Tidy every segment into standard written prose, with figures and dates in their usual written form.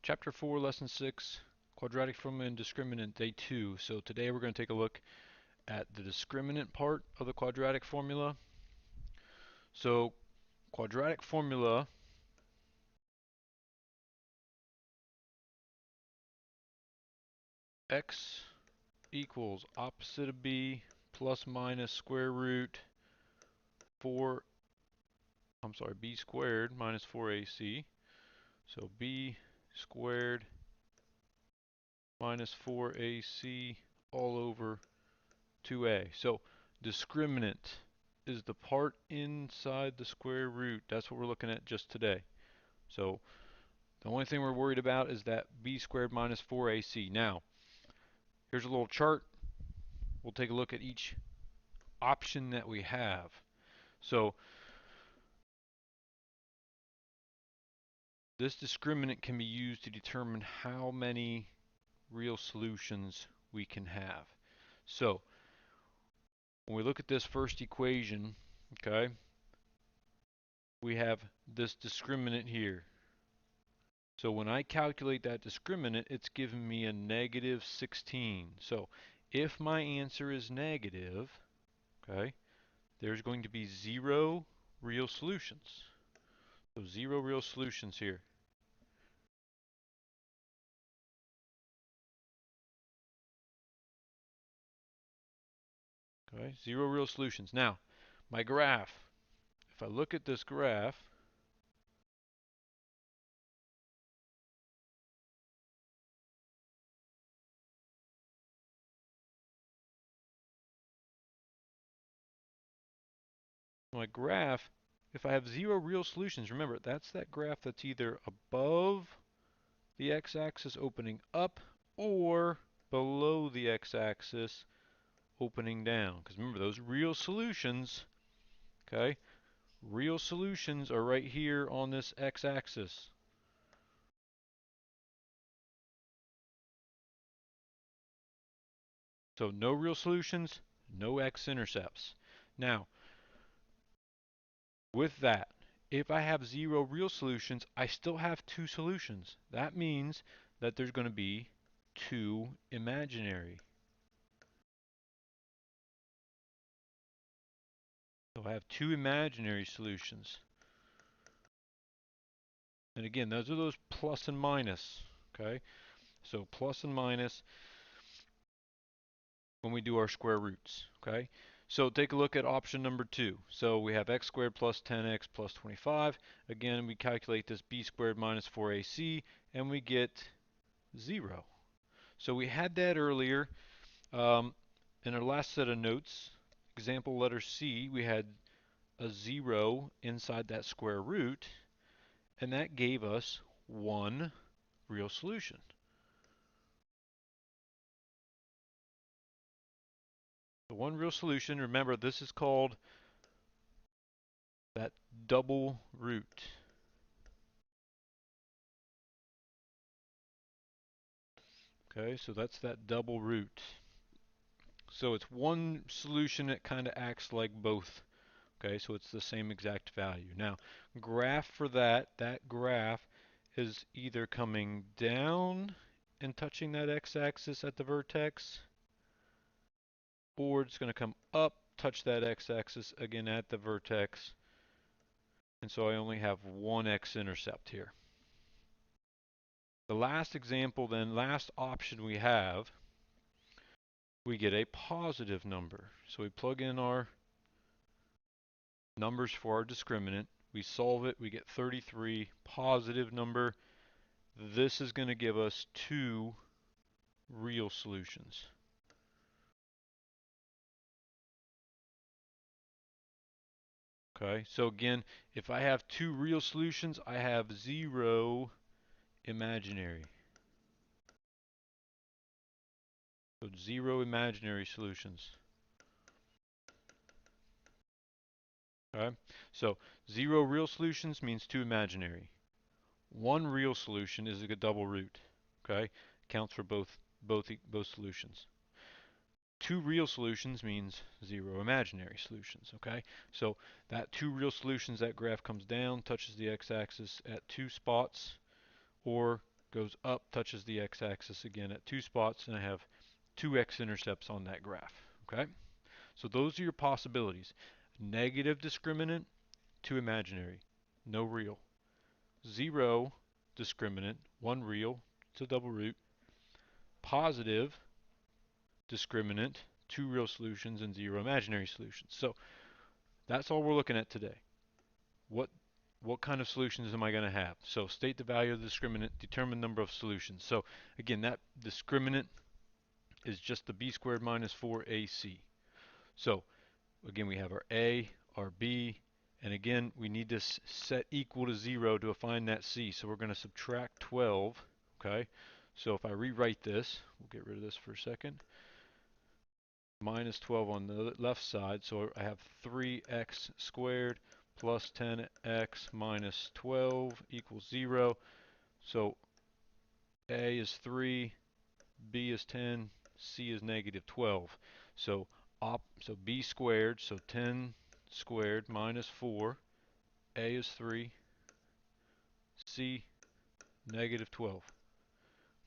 Chapter 4, Lesson 6, Quadratic Formula and Discriminant, Day 2. So today we're going to take a look at the discriminant part of the quadratic formula. So quadratic formula x equals opposite of b plus minus square root 4, b squared minus 4ac. So b squared minus 4ac all over 2a. So discriminant is the part inside the square root. That's what we're looking at just today. So the only thing we're worried about is that b squared minus 4ac. Now, here's a little chart. We'll take a look at each option that we have. So this discriminant can be used to determine how many real solutions we can have. So when we look at this first equation, okay, we have this discriminant here. So when I calculate that discriminant, it's giving me a negative 16. So if my answer is negative, okay, there's going to be 0 real solutions. So 0 real solutions here. Okay, 0 real solutions. Now, my graph, if I look at this graph, if I have 0 real solutions, remember, that's that graph that's either above the x-axis opening up or below the x-axis opening down. Because remember, those real solutions, okay, real solutions are right here on this x-axis. So no real solutions, no x-intercepts. Now, with that, if I have 0 real solutions, I still have 2 solutions. That means that there's going to be 2 imaginary. So I have 2 imaginary solutions. And again, those are those plus and minus, okay? So plus and minus when we do our square roots, okay? So take a look at option number 2. So we have x squared plus 10x plus 25. Again, we calculate this b squared minus 4ac, and we get 0. So we had that earlier in our last set of notes. Example letter C, we had a 0 inside that square root, and that gave us 1 real solution. The 1 real solution, remember, this is called that double root. Okay, so that's that double root. So it's 1 solution that kind of acts like both. Okay, so it's the same exact value. Now, graph for that graph is either coming down and touching that x-axis at the vertex, or it's going to come up, touch that x-axis again at the vertex. And so I only have 1 x-intercept here. The last example then, last option we have, we get a positive number. So we plug in our numbers for our discriminant. We solve it, we get 33, positive number. This is going to give us 2 real solutions. Okay, so again, if I have 2 real solutions, I have 0 imaginary. So 0 imaginary solutions. Okay, so 0 real solutions means 2 imaginary. 1 real solution is a double root. Okay, counts for both solutions. 2 real solutions means 0 imaginary solutions, okay? So that 2 real solutions, that graph comes down, touches the x-axis at 2 spots, or goes up, touches the x-axis again at 2 spots, and I have 2 x-intercepts on that graph. Okay? So those are your possibilities. Negative discriminant, 2 imaginary, no real. 0 discriminant, 1 real, it's a double root. Positive discriminant, 2 real solutions and 0 imaginary solutions. So that's all we're looking at today. What kind of solutions am I going to have? So state the value of the discriminant, determine number of solutions. So again, that discriminant is just the b squared minus 4ac. So again, we have our a, our b, and again, we need this set equal to 0 to find that c. So we're going to subtract 12, okay? So if I rewrite this, we'll get rid of this for a second. Minus 12 on the left side, so I have 3x squared plus 10x minus 12 equals 0. So a is 3, b is 10, c is negative 12. So b squared, so 10 squared minus 4, a is 3, c negative 12.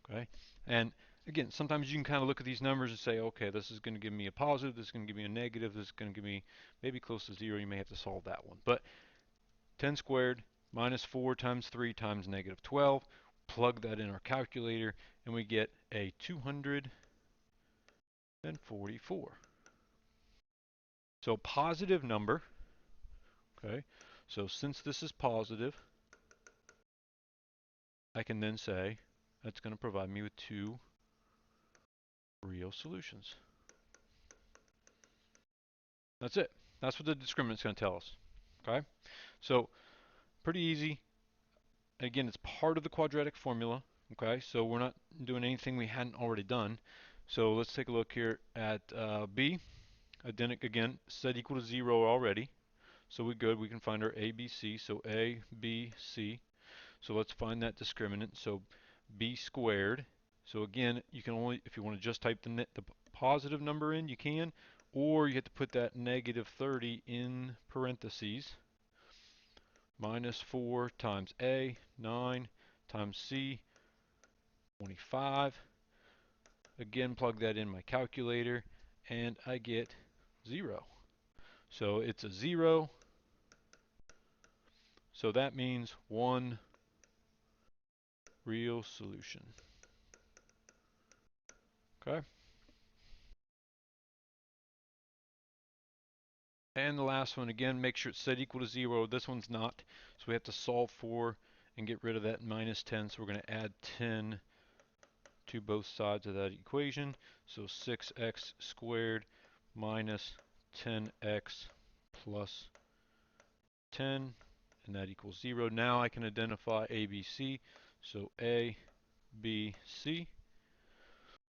Okay, and again, sometimes you can kind of look at these numbers and say, okay, this is going to give me a positive, this is going to give me a negative, this is going to give me maybe close to 0. You may have to solve that one. But 10 squared minus 4 times 3 times negative 12. Plug that in our calculator, and we get a 244. So positive number, okay, so since this is positive, I can then say that's going to provide me with 2 real solutions. That's it. That's what the discriminant is going to tell us. Okay, so pretty easy. Again, it's part of the quadratic formula. Okay, so we're not doing anything we hadn't already done. So let's take a look here at B. Again, set equal to 0 already. So we're good. We can find our A, B, C. So A, B, C. So let's find that discriminant. So B squared. So again, you can only, if you want to just type the positive number in, you can. Or you have to put that negative 30 in parentheses. Minus 4 times A, 9 times C, 25. Again, plug that in my calculator, and I get 0. So it's a 0. So that means 1 real solution. Okay? And the last one, again, make sure it's set equal to 0. This one's not. So we have to solve for and get rid of that minus 10. So we're going to add 10 to both sides of that equation. So 6x squared minus 10x plus 10, and that equals 0. Now I can identify A, B, C. So A, B, C.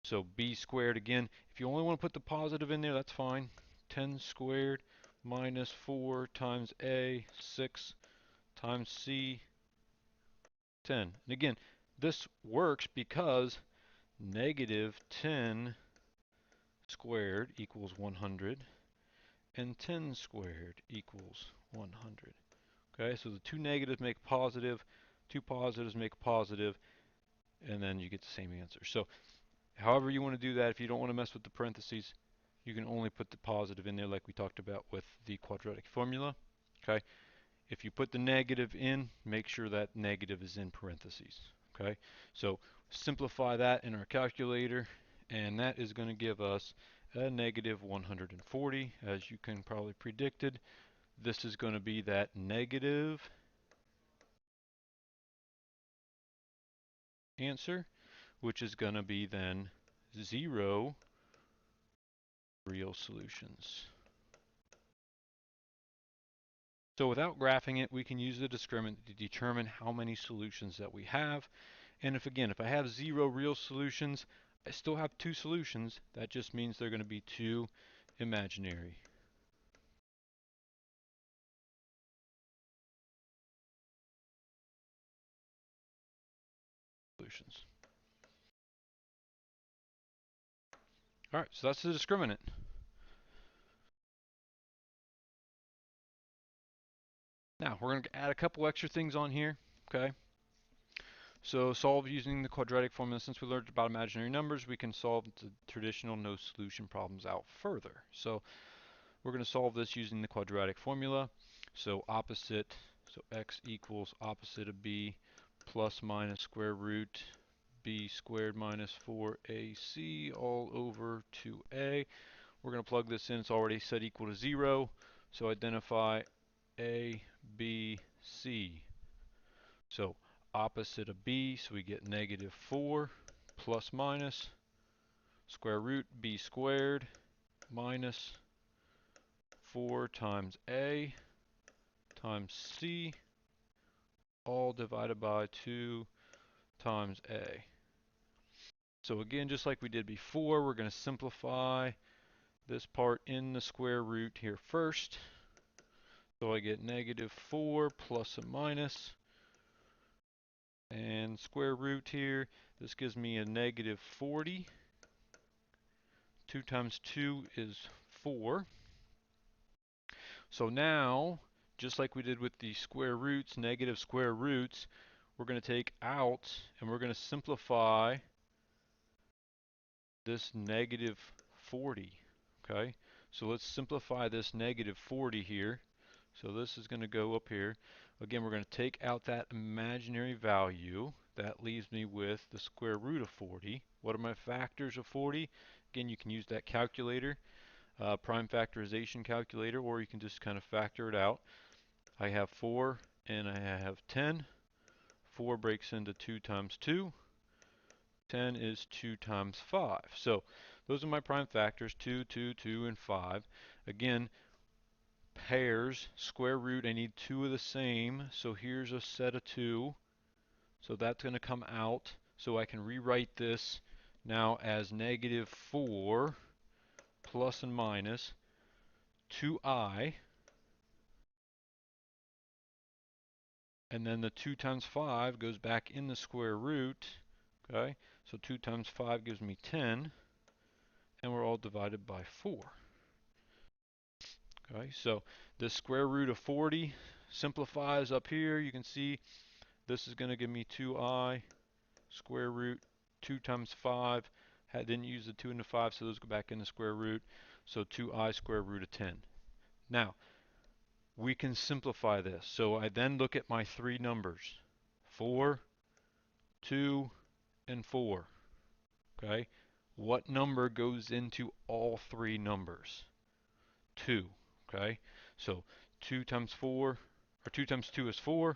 So B squared again. If you only want to put the positive in there, that's fine. 10 squared minus 4 times A, 6 times C, 10. And again, this works because negative 10 squared equals 100 and 10 squared equals 100. Okay, so the two negatives make positive, two positives make positive, and then you get the same answer. So however you want to do that, if you don't want to mess with the parentheses, you can only put the positive in there like we talked about with the quadratic formula. Okay, if you put the negative in, make sure that negative is in parentheses. Okay, so simplify that in our calculator, and that is going to give us a negative 140, as you can probably predicted. This is going to be that negative answer, which is going to be then 0 real solutions. So without graphing it, we can use the discriminant to determine how many solutions that we have. And if again, if I have 0 real solutions, I still have 2 solutions. That just means they're going to be 2 imaginary solutions. All right, so that's the discriminant. Now we're going to add a couple extra things on here. Okay. So solve using the quadratic formula. Since we learned about imaginary numbers, we can solve the traditional no solution problems out further. So we're going to solve this using the quadratic formula. So opposite, so x equals opposite of b plus minus square root b squared minus 4ac all over 2a. We're going to plug this in. It's already set equal to 0. So identify a, b, c. So opposite of b, so we get negative 4 plus minus square root b squared minus 4 times a times c, all divided by 2 times a. So again, just like we did before, we're going to simplify this part in the square root here first. So I get negative 4 plus a minus, and square root here, this gives me a negative 40. 2 times 2 is 4. So now, just like we did with the square roots, negative square roots, we're going to take out and we're going to simplify this negative 40. Okay, so let's simplify this negative 40 here. So this is going to go up here. Again, we're going to take out that imaginary value. That leaves me with the square root of 40. What are my factors of 40? Again, you can use that calculator, prime factorization calculator, or you can just kind of factor it out. I have 4 and I have 10. 4 breaks into 2 times 2. 10 is 2 times 5. So those are my prime factors, 2, 2, 2, and 5. Again, pairs, square root, I need 2 of the same. So here's a set of 2. So that's going to come out. So I can rewrite this now as negative 4 plus and minus 2i. And then the 2 times 5 goes back in the square root. Okay, so 2 times 5 gives me 10. And we're all divided by 4. Okay, so the square root of 40 simplifies up here. You can see this is going to give me 2i square root 2 times 5. Didn't use the 2 and the 5, so those go back in the square root. So 2i square root of 10. Now, we can simplify this. So I then look at my three numbers, 4, 2, and 4. Okay, what number goes into all three numbers? 2. Okay, so 2 times 4, or 2 times 2 is 4.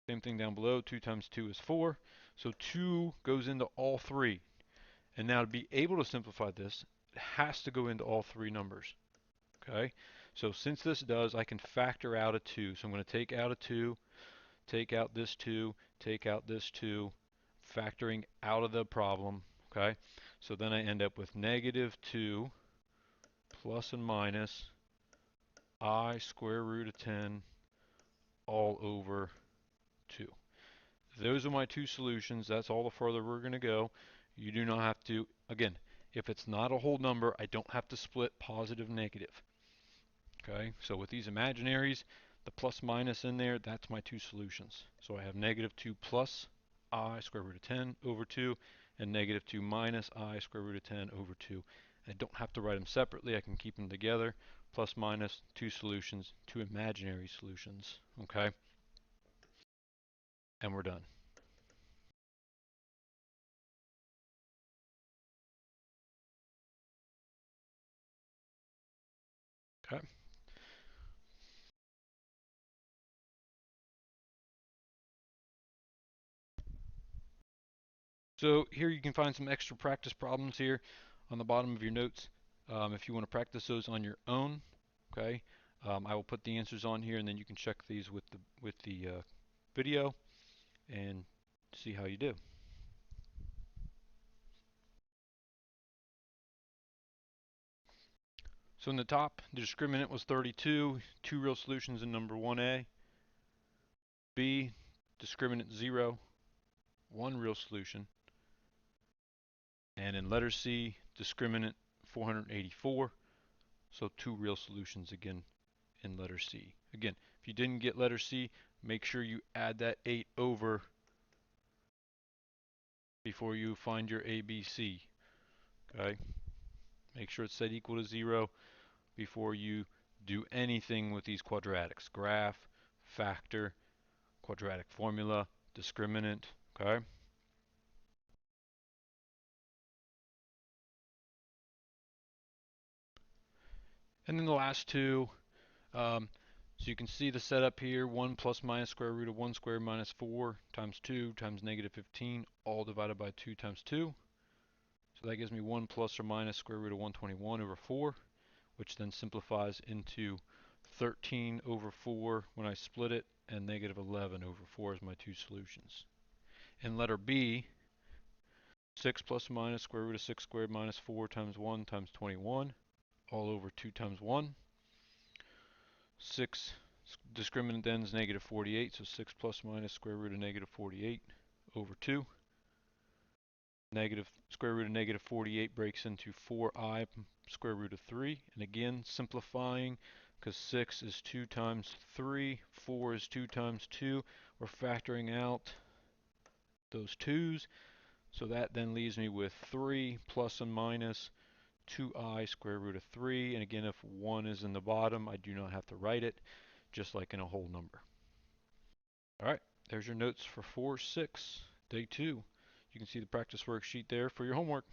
Same thing down below, 2 times 2 is 4. So 2 goes into all three. And now to be able to simplify this, it has to go into all three numbers. Okay, so since this does, I can factor out a 2. So I'm going to take out a 2, take out this 2, take out this 2, factoring out of the problem. Okay, so then I end up with negative 2 plus and minus I square root of 10 all over 2. Those are my two solutions. That's all the further we're going to go. You do not have to, again, if it's not a whole number, I don't have to split positive negative. Okay, so with these imaginaries, the plus minus in there, that's my two solutions. So I have negative 2 plus I square root of 10 over 2, and negative 2 minus I square root of 10 over 2. I don't have to write them separately. I can keep them together. Plus minus, two solutions, two imaginary solutions. Okay, and we're done. Okay. So here you can find some extra practice problems here on the bottom of your notes. If you want to practice those on your own, okay, I will put the answers on here, and then you can check these with the video and see how you do. So in the top, the discriminant was 32, two real solutions in number 1A. B, discriminant 0, one real solution. And in letter C, discriminant 484, so two real solutions again in letter C. Again, if you didn't get letter C, make sure you add that 8 over before you find your ABC. Okay? Make sure it's set equal to 0 before you do anything with these quadratics. Graph, factor, quadratic formula, discriminant. Okay? And then the last two, so you can see the setup here, 1 plus minus square root of 1 squared minus 4 times 2 times negative 15, all divided by 2 times 2. So that gives me 1 plus or minus square root of 121 over 4, which then simplifies into 13 over 4 when I split it, and negative 11 over 4 is my two solutions. In letter B, 6 plus or minus square root of 6 squared minus 4 times 1 times 21, all over 2 times 1. 6 discriminant then is negative 48, so 6 plus minus square root of negative 48 over 2. Negative square root of negative 48 breaks into 4i square root of 3. And again, simplifying, because 6 is 2 times 3, 4 is 2 times 2. We're factoring out those 2's. So that then leaves me with 3 plus and minus 2i square root of 3. And again, if 1 is in the bottom, I do not have to write it, just like in a whole number. All right, there's your notes for 4-6, day 2. You can see the practice worksheet there for your homework.